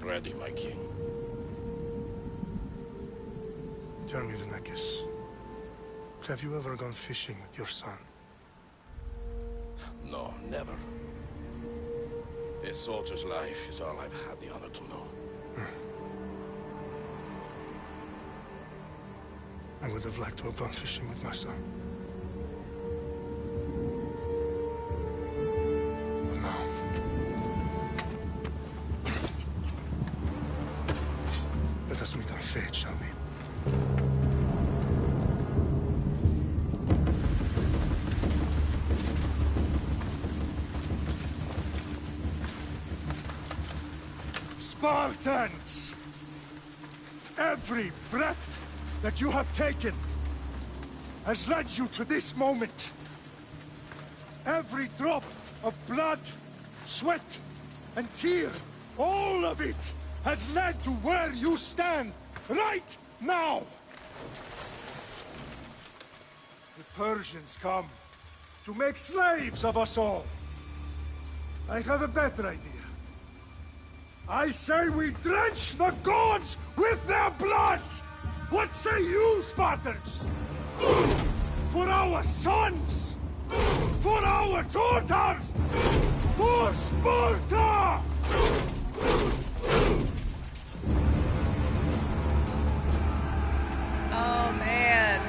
ready, my king. Tell me, Leonidas, have you ever gone fishing with your son? No, never. A soldier's life is all I've had the honor to know. I would have liked to have gone fishing with my son. But no. Let us meet on fate, shall we? Spartans! Every breath that you have taken has led you to this moment. Every drop of blood, sweat, and tear, all of it has led to where you stand right now. The Persians come to make slaves of us all. I have a better idea. I say we drench the gods with their bloods! What say you, Spartans? For our sons! For our daughters! For Sparta! Oh, man.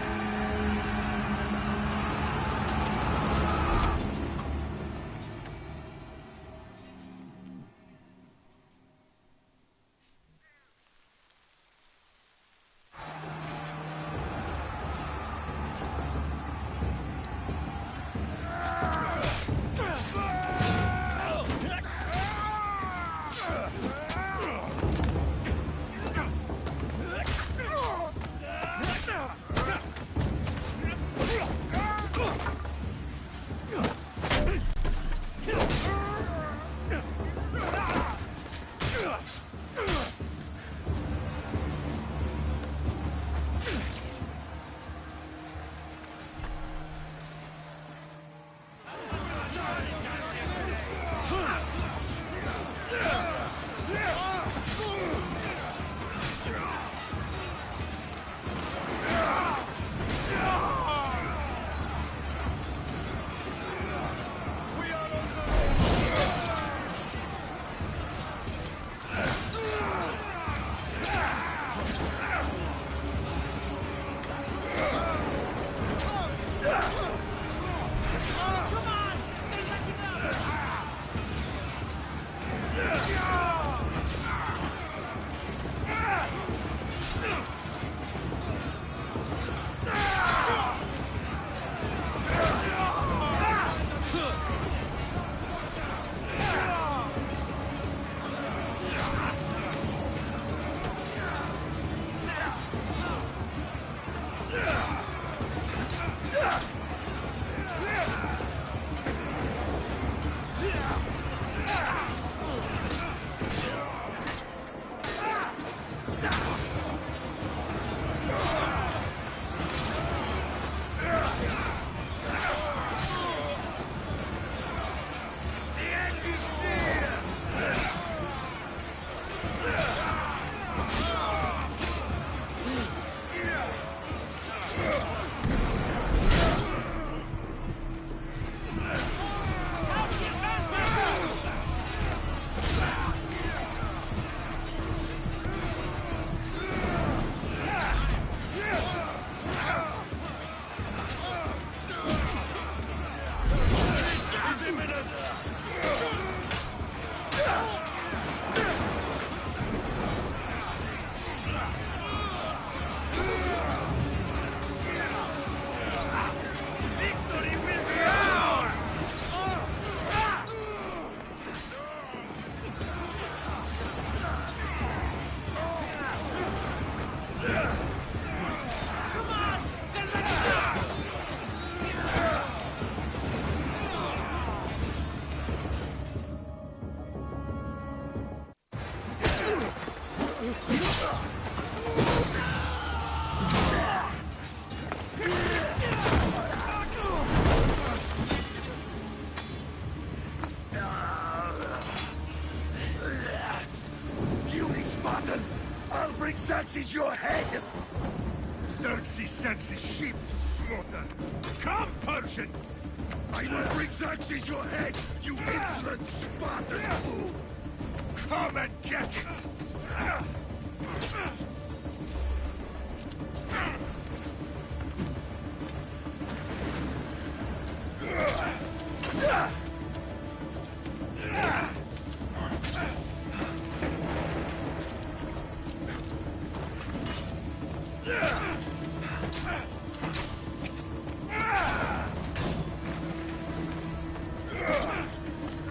Xerxes your head! Xerxes sends his sheep to slaughter. Come, Persian! I will bring Xerxes your head, you insolent Spartan fool! Come and get it!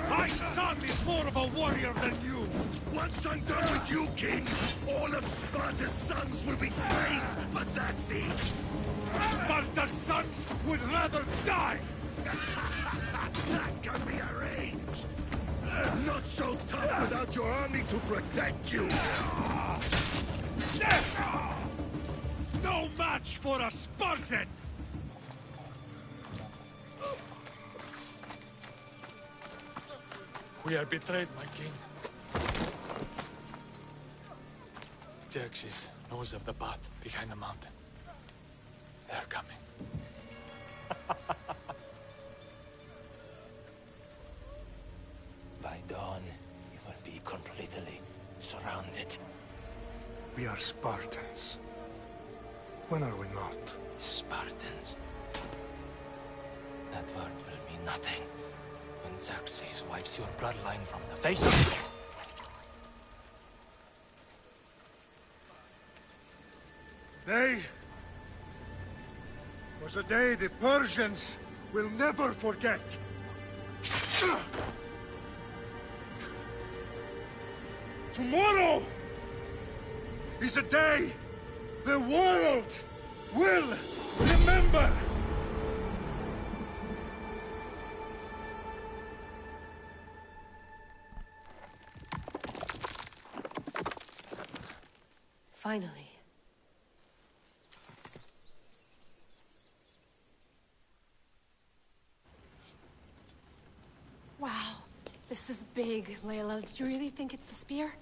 My son is more of a warrior than you! Once I'm done with you, King, all of Sparta's sons will be slaves for Xerxes! Sparta's sons would rather die! That can be arranged! Not so tough without your army to protect you! No match for a Spartan! We are betrayed, my king. Xerxes knows of the path behind the mountain. They're coming. By dawn, you will be completely surrounded. We are Spartans. When are we not? Spartans. That word will mean nothing when Xerxes wipes your bloodline from the face of the... Day was a day the Persians will never forget. Tomorrow is a day the world will remember. Finally. Wow, this is big, Layla. Did you really think it's the spear?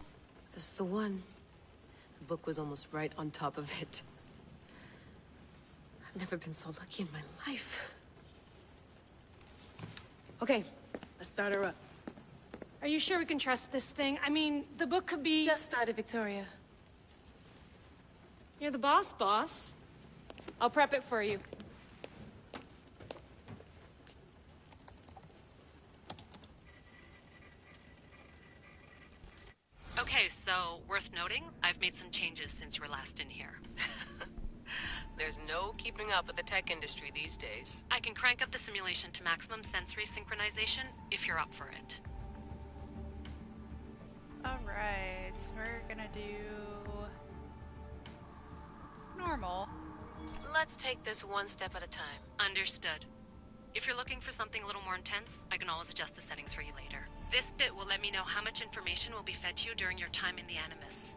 This is the one. The book was almost right on top of it. I've never been so lucky in my life. Okay, let's start her up. Are you sure we can trust this thing? I mean, the book could be... Just started, Victoria. You're the boss. I'll prep it for you. Okay, so worth noting, I've made some changes since you were last in here. There's no keeping up with the tech industry these days. I can crank up the simulation to maximum sensory synchronization if you're up for it. Alright, we're gonna do... normal. Let's take this one step at a time. Understood. If you're looking for something a little more intense, I can always adjust the settings for you later. This bit will let me know how much information will be fed to you during your time in the Animus.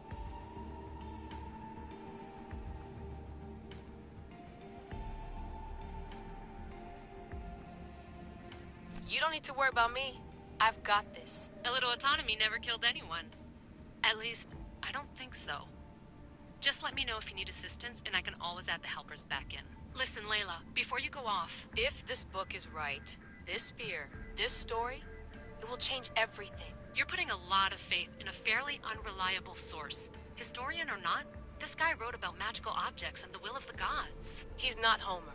You don't need to worry about me. I've got this. A little autonomy never killed anyone. At least, I don't think so. Just let me know if you need assistance, and I can always add the helpers back in. Listen, Layla, before you go off... If this book is right, this spear, this story, it will change everything. You're putting a lot of faith in a fairly unreliable source. Historian or not, this guy wrote about magical objects and the will of the gods. He's not Homer.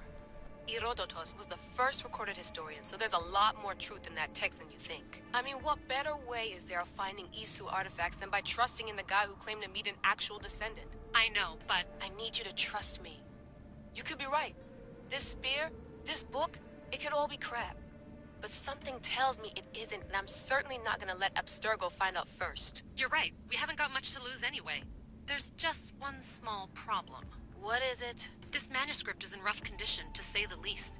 Herodotus was the first recorded historian, so there's a lot more truth in that text than you think. I mean, what better way is there of finding Isu artifacts than by trusting in the guy who claimed to meet an actual descendant? I know, but... I need you to trust me. You could be right. This spear, this book, it could all be crap. But something tells me it isn't, and I'm certainly not gonna let Abstergo find out first. You're right. We haven't got much to lose anyway. There's just one small problem. What is it? This manuscript is in rough condition, to say the least.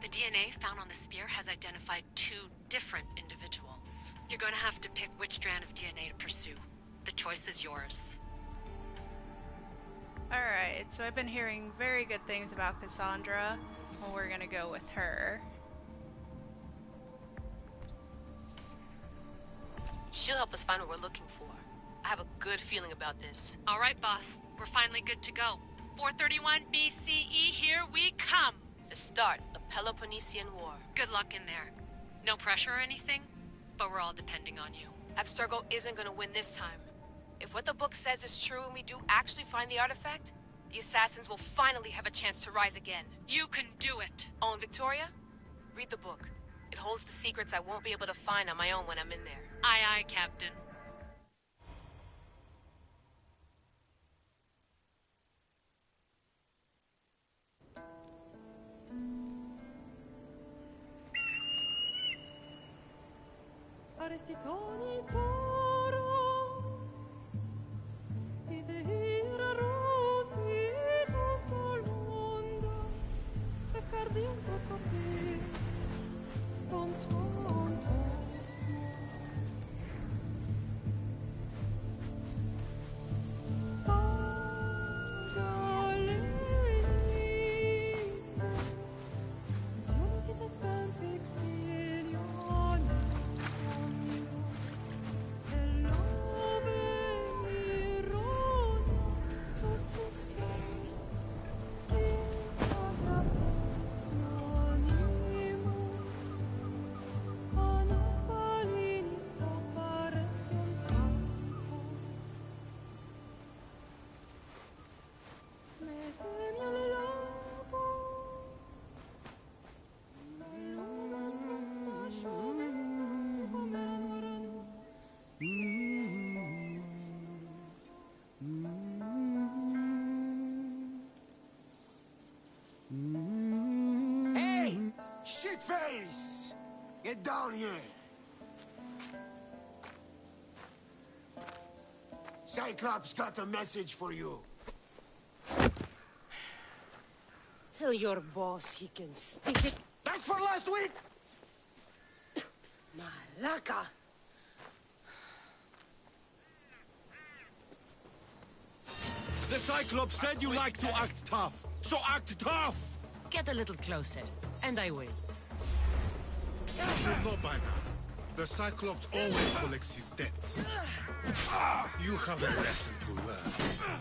The DNA found on the spear has identified 2 different individuals. You're going to have to pick which strand of DNA to pursue. The choice is yours. Alright, so I've been hearing very good things about Cassandra. Well, we're gonna go with her. She'll help us find what we're looking for. I have a good feeling about this. All right, boss. We're finally good to go. 431 BCE, here we come! The start of Peloponnesian War. Good luck in there. No pressure or anything, but we're all depending on you. Abstergo isn't gonna win this time. If what the book says is true and we do actually find the artifact, the assassins will finally have a chance to rise again. You can do it! Oh, and Victoria? Read the book. It holds the secrets I won't be able to find on my own when I'm in there. Aye, aye, Captain. Shitface! Get down here! Cyclops got a message for you. Tell your boss he can stick it. That's for last week! Malaka! The Cyclops said you like to act tough, so act tough! Get a little closer, and I will. You should know by now. The Cyclops always collects his debts. You have a lesson to learn.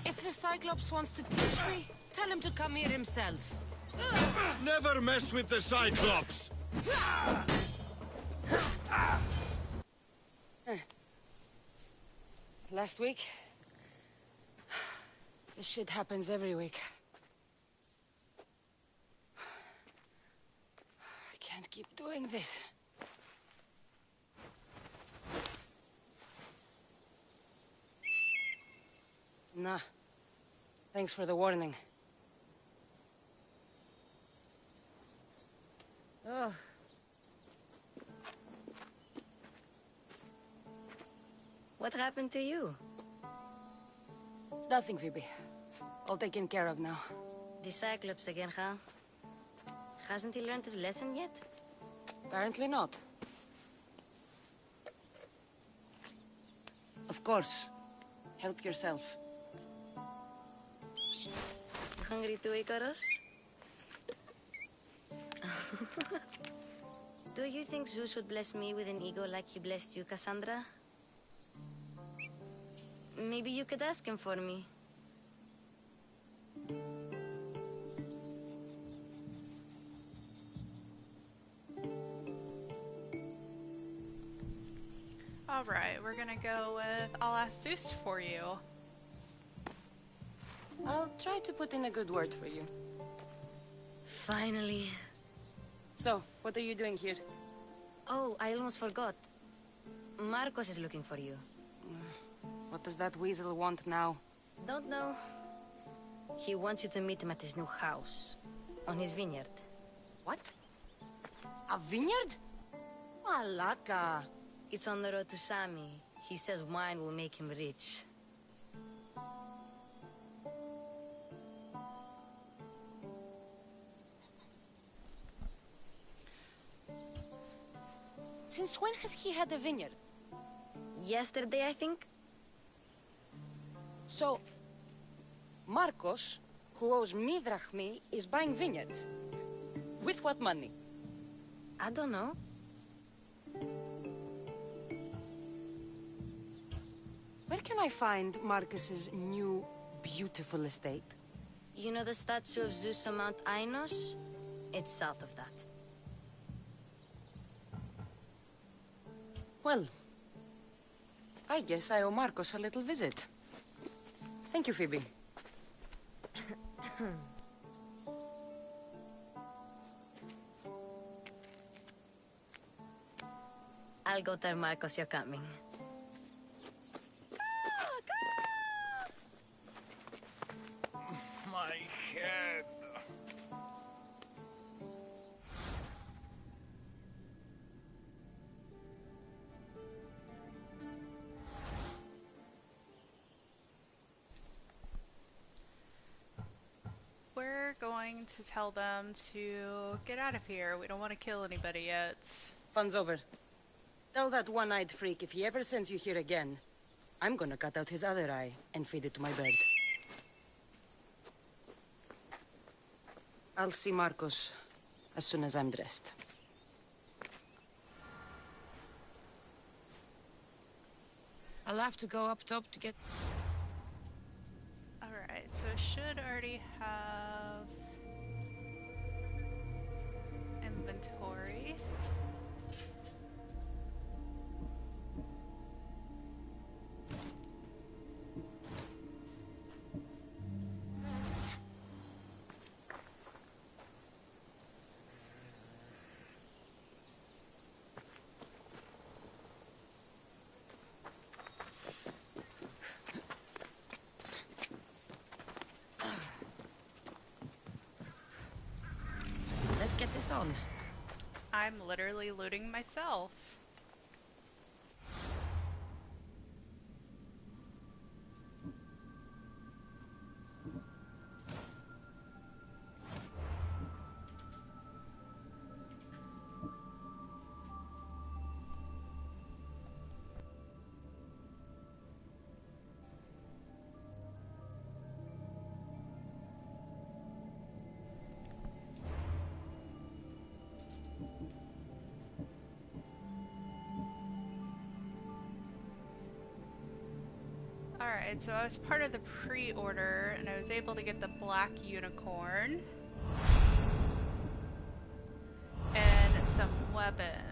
If the Cyclops wants to teach me, tell him to come here himself. Never mess with the Cyclops! Last week? This shit happens every week. I can't keep doing this. Nah. Thanks for the warning. Oh. What happened to you? It's nothing, Phoebe. All taken care of now. The Cyclops again, huh? Hasn't he learned his lesson yet? Apparently not. Of course. Help yourself. Hungry too, Icarus? Do you think Zeus would bless me with an ego like he blessed you, Cassandra? Maybe you could ask him for me. Alright, we're gonna go with I'll ask Zeus for you. I'll try to put in a good word for you. Finally. So, what are you doing here? Oh, I almost forgot. Marcos is looking for you. What does that weasel want now? Don't know. He wants you to meet him at his new house. On his vineyard. What? A vineyard? Malaka. It's on the road to Sami. He says wine will make him rich. Since when has he had a vineyard? Yesterday, I think. So, Marcos, who owes me drachmi, is buying vineyards. With what money? I don't know. Where can I find Marcus's new, beautiful estate? You know the statue of Zeus on Mount Ainos? It's south of that. Well, I guess I owe Marcus a little visit. Thank you, Phoebe. I'll go tell Marcos you're coming. My head. We're going to tell them to get out of here. We don't want to kill anybody yet. Fun's over. Tell that one-eyed freak if he ever sends you here again, I'm gonna cut out his other eye and feed it to my bird. I'll see Marcos as soon as I'm dressed. I'll have to go up top to get... Alright, so it should already have inventory. Let's get this on. I'm literally looting myself. Alright, so I was part of the pre-order, and I was able to get the black unicorn. And some weapons.